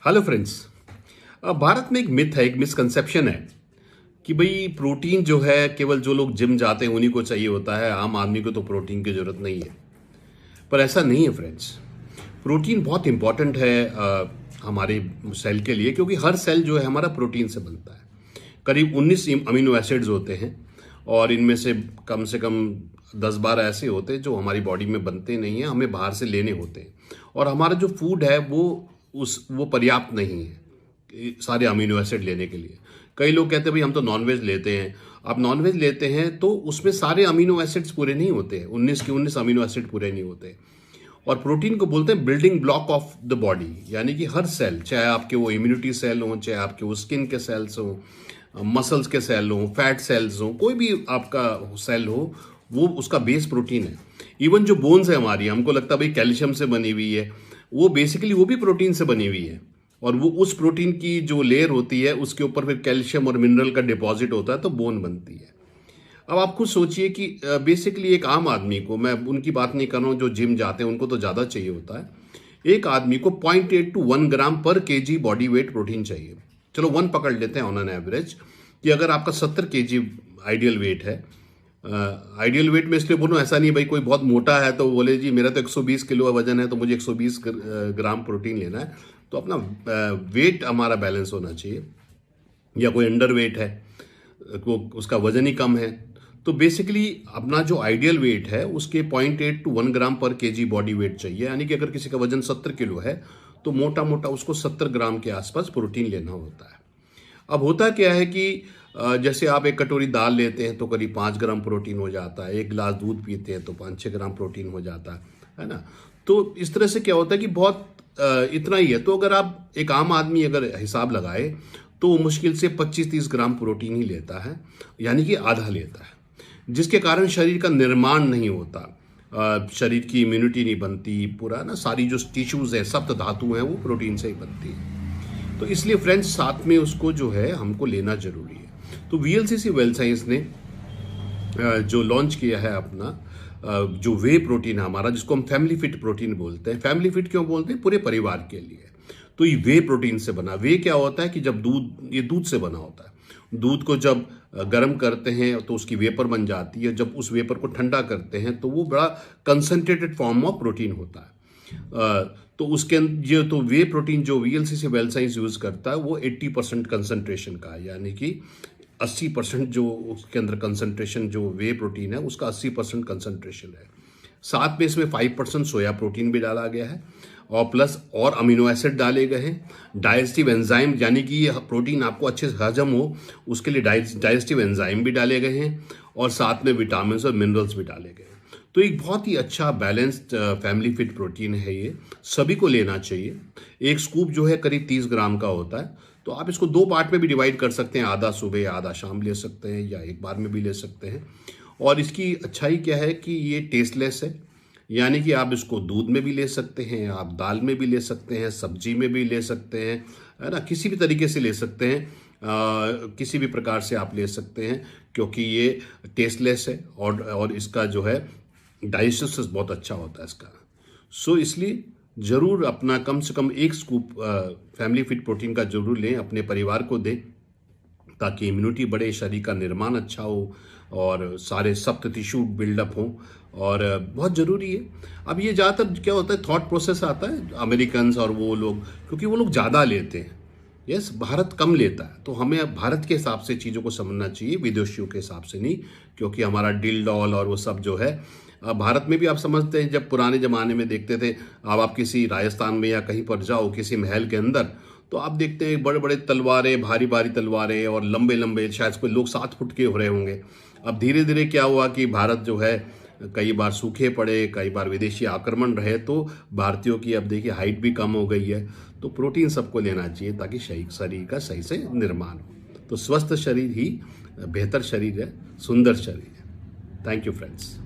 Hello friends. Bharat में एक myth है, एक मिसकंसेप्शन है कि भाई प्रोटीन जो है केवल जो लोग जिम जाते हैं उन्हीं को चाहिए होता है, आम आदमी को तो प्रोटीन की जरूरत नहीं है। पर ऐसा नहीं है फ्रेंड्स। प्रोटीन बहुत इंपॉर्टेंट है हमारे सेल के लिए, क्योंकि हर सेल जो है हमारा प्रोटीन से बनता है। करीब 19 अमीनो एसिड्स होते हैं और इनमें से कम 10-12 ऐसे होते हैं जो हमारी बॉडी में बनते नहीं हैं, हमें बाहर से लेने होते हैं। और हमारा जो फूड है वो पर्याप्त नहीं है सारे अमीनो एसिड लेने के लिए। कई लोग कहते हैं भाई हम तो नॉनवेज लेते हैं। आप नॉनवेज लेते हैं तो उसमें सारे अमीनो एसिड्स पूरे नहीं होते हैं, 19 के 19 अमीनो एसिड पूरे नहीं होते। और प्रोटीन को बोलते हैं building block of the body, यानी कि हर सेल, चाहे आपके वो इम्यूनिटी सेल हो, चाहे आपके वो स्किन के सेल्स हो, मसल्स के सेल हो, फैट सेल्स हो, कोई भी आपका सेल हो, वो उसका बेस प्रोटीन है। इवन जो बोन्स है हमारी, हमको लगता है भाई कैल्शियम से बनी हुई है, वो बेसिकली वो भी प्रोटीन से बनी हुई है। और वो उस प्रोटीन की जो लेयर होती है उसके ऊपर फिर कैल्शियम और मिनरल का डिपॉजिट होता है, तो बोन बनती है। अब आप खुद सोचिए कि बेसिकली एक आम आदमी को, मैं उनकी बात नहीं कर रहा हूँ जो जिम जाते हैं, उनको तो ज़्यादा चाहिए होता है। एक आदमी को 0.8 to 1 ग्राम पर केजी बॉडी वेट प्रोटीन चाहिए। चलो 1 पकड़ लेते हैं ऑन एन एवरेज, कि अगर आपका 70 केजी आइडियल वेट है। आइडियल वेट में इसलिए बोलूँ, ऐसा नहीं भाई कोई बहुत मोटा है तो बोले जी मेरा तो 120 किलो वजन है तो मुझे 120 ग्राम प्रोटीन लेना है। तो अपना वेट हमारा बैलेंस होना चाहिए। या कोई अंडर वेट है, उसका वजन ही कम है, तो बेसिकली अपना जो आइडियल वेट है उसके 0.8 to 1 ग्राम पर केजी बॉडी वेट चाहिए। यानी कि अगर किसी का वजन 70 किलो है तो मोटा मोटा उसको 70 ग्राम के आसपास प्रोटीन लेना होता है। अब होता क्या है कि जैसे आप एक कटोरी दाल लेते हैं तो करीब 5 ग्राम प्रोटीन हो जाता है, एक गिलास दूध पीते हैं तो 5-6 ग्राम प्रोटीन हो जाता है ना। तो इस तरह से क्या होता है कि बहुत इतना ही है। तो अगर आप एक आम आदमी अगर हिसाब लगाए तो मुश्किल से 25-30 ग्राम प्रोटीन ही लेता है, यानी कि आधा लेता है, जिसके कारण शरीर का निर्माण नहीं होता, शरीर की इम्यूनिटी नहीं बनती, पूरा ना सारी जो टिश्यूज है, सप्त धातु हैं, वो प्रोटीन से ही बनती है। तो इसलिए फ्रेंड्स साथ में उसको जो है हमको लेना जरूरी है। तो वीएलसीसी वेल साइंस ने जो लॉन्च किया है अपना जो वे प्रोटीन है हमारा, जिसको हम फैमिली फिट प्रोटीन बोलते हैं। फैमिली फिट क्यों बोलते हैं? पूरे परिवार के लिए। तो ये वे प्रोटीन से बना। वे क्या होता है कि जब ये दूध से बना होता है। दूध को जब गर्म करते हैं तो उसकी वेपर बन जाती है। जब उस वेपर को ठंडा करते हैं तो वो बड़ा कंसंट्रेटेड फॉर्म ऑफ प्रोटीन होता है। तो उसके ये तो वे प्रोटीन जो वीएलसीसी वेल साइंस यूज करता है वो 80% कंसंट्रेशन का है, यानी कि 80% जो उसके अंदर कंसंट्रेशन जो वे प्रोटीन है उसका 80% कंसंट्रेशन है। साथ में इसमें 5% सोया प्रोटीन भी डाला गया है और प्लस और अमीनो एसिड डाले गए हैं। डाइजेस्टिव एंजाइम, यानी कि ये प्रोटीन आपको अच्छे से हजम हो उसके लिए डाइजेस्टिव एंजाइम भी डाले गए हैं और साथ में विटामिन और मिनरल्स भी डाले गए हैं। तो एक बहुत ही अच्छा बैलेंस्ड फैमिली फिट प्रोटीन है, ये सभी को लेना चाहिए। एक स्कूप जो है करीब 30 ग्राम का होता है। तो आप इसको 2 पार्ट में भी डिवाइड कर सकते हैं, आधा सुबह आधा शाम ले सकते हैं या एक बार में भी ले सकते हैं। और इसकी अच्छाई क्या है कि ये टेस्टलेस है, यानी कि आप इसको दूध में भी ले सकते हैं, आप दाल में भी ले सकते हैं, सब्जी में भी ले सकते हैं, है ना, किसी भी तरीके से ले सकते हैं। किसी भी प्रकार से आप ले सकते हैं, क्योंकि ये टेस्टलेस है और इसका जो है डाइजेशन बहुत अच्छा होता है इसका। सो इसलिए ज़रूर अपना कम से कम एक स्कूप फैमिली फिट प्रोटीन का जरूर लें, अपने परिवार को दें, ताकि इम्यूनिटी बढ़े, शरीर का निर्माण अच्छा हो और सारे सप्त टिश्यू बिल्डअप हों। और बहुत ज़रूरी है। अब ये ज़्यादातर क्या होता है, थॉट प्रोसेस आता है अमेरिकन्स और वो लोग, क्योंकि वो लोग ज़्यादा लेते हैं। यस, भारत कम लेता है, तो हमें भारत के हिसाब से चीज़ों को समझना चाहिए, विदेशियों के हिसाब से नहीं। क्योंकि हमारा डिल डॉल और वो सब जो है भारत में भी आप समझते हैं, जब पुराने ज़माने में देखते थे, अब आप किसी राजस्थान में या कहीं पर जाओ किसी महल के अंदर, तो आप देखते हैं बड़े बड़े तलवारें, भारी भारी तलवारें और लंबे लंबे, शायद कोई लोग 7 फुट के हो रहे होंगे। अब धीरे धीरे क्या हुआ कि भारत जो है कई बार सूखे पड़े, कई बार विदेशी आक्रमण रहे, तो भारतीयों की अब देखिए हाइट भी कम हो गई है। तो प्रोटीन सबको लेना चाहिए ताकि शरीर का सही से निर्माण हो। तो स्वस्थ शरीर ही बेहतर शरीर है, सुंदर शरीर है। Thank you friends.